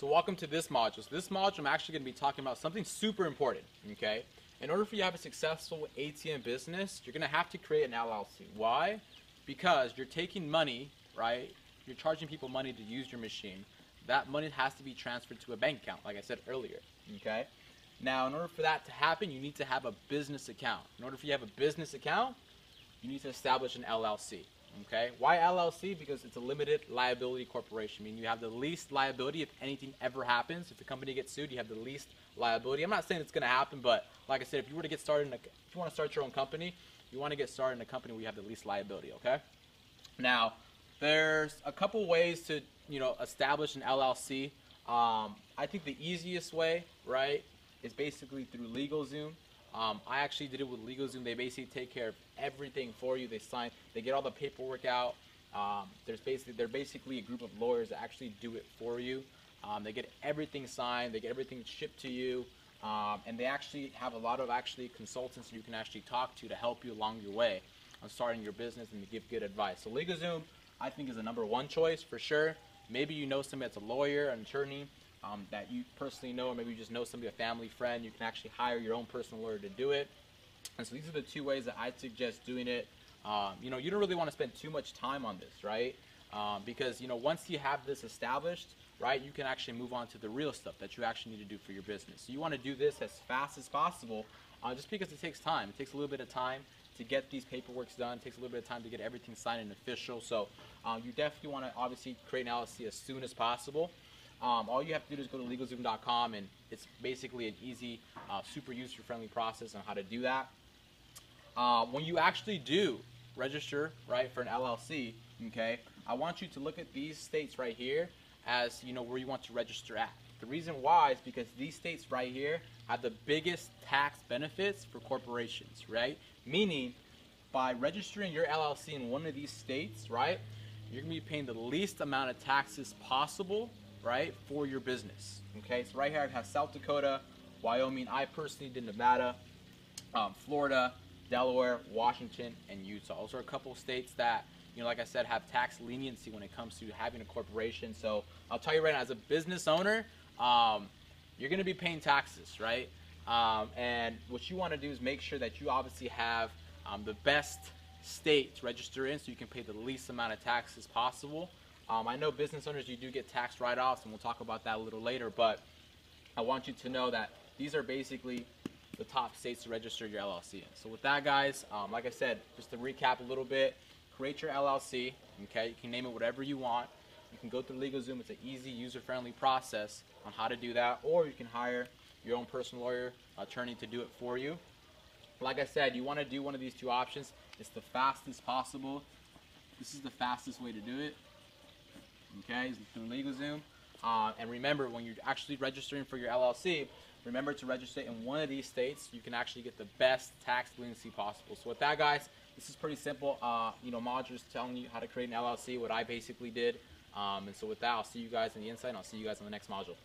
So welcome to this module. So this module I'm actually going to be talking about something super important, okay? In order for you to have a successful ATM business, you're going to have to create an LLC. Why? Because you're taking money, right? You're charging people money to use your machine. That money has to be transferred to a bank account, like I said earlier, okay? Now, in order for that to happen, you need to have a business account. In order for you to have a business account, you need to establish an LLC. Okay, why LLC? Because it's a limited liability corporation, meaning you have the least liability if anything ever happens. If the company gets sued, you have the least liability. I'm not saying it's going to happen, but like I said, if you were to get started if you want to start your own company, you want to get started in a company where you have the least liability. Okay. Now, there's a couple ways to establish an LLC. I think the easiest way, right, is basically through LegalZoom. I actually did it with LegalZoom. They basically take care of everything for you. They get all the paperwork out. They're basically a group of lawyers that actually do it for you. They get everything signed. They get everything shipped to you. And they actually have a lot of consultants you can actually talk to help you along your way on starting your business and to give good advice. So LegalZoom, I think, is the #1 choice for sure. Maybe you know somebody that's a lawyer, an attorney, that you personally know, or maybe you just know somebody, a family friend. You can actually hire your own personal lawyer to do it. And so these are the two ways that I suggest doing it. You don't really want to spend too much time on this, right? Because once you have this established, right, you can actually move on to the real stuff that you actually need to do for your business. So you want to do this as fast as possible, just because it takes time. It takes a little bit of time to get these paperworks done. It takes a little bit of time to get everything signed and official. So you definitely want to obviously create an LLC as soon as possible. All you have to do is go to LegalZoom.com, and it's basically an easy, super user-friendly process on how to do that. When you actually do register, right, for an LLC, okay, I want you to look at these states right here as, where you want to register at. The reason why is because these states right here have the biggest tax benefits for corporations, right? Meaning, by registering your LLC in one of these states, right, you're going to be paying the least amount of taxes possible, right, for your business. Okay, so right here I have South Dakota, Wyoming. I personally did Nevada, Florida, Delaware, Washington, and Utah. Those are a couple of states that, like I said, have tax leniency when it comes to having a corporation. So I'll tell you right now, as a business owner, you're going to be paying taxes, right? And what you want to do is make sure that you obviously have the best state to register in, so you can pay the least amount of taxes possible. I know business owners, you do get tax write-offs, and we'll talk about that a little later, but I want you to know that these are basically the top states to register your LLC in. So with that, guys, like I said, just to recap a little bit, create your LLC, okay? You can name it whatever you want. You can go through LegalZoom. It's an easy, user-friendly process on how to do that, or you can hire your own personal lawyer, attorney to do it for you. Like I said, you want to do one of these two options. It's the fastest possible. This is the fastest way to do it. Okay, through LegalZoom. And remember, when you're actually registering for your LLC, remember to register in one of these states. You can actually get the best tax leniency possible. So with that, guys, this is pretty simple. Modules telling you how to create an LLC, what I basically did. And so with that, I'll see you guys in the inside, and I'll see you guys in the next module.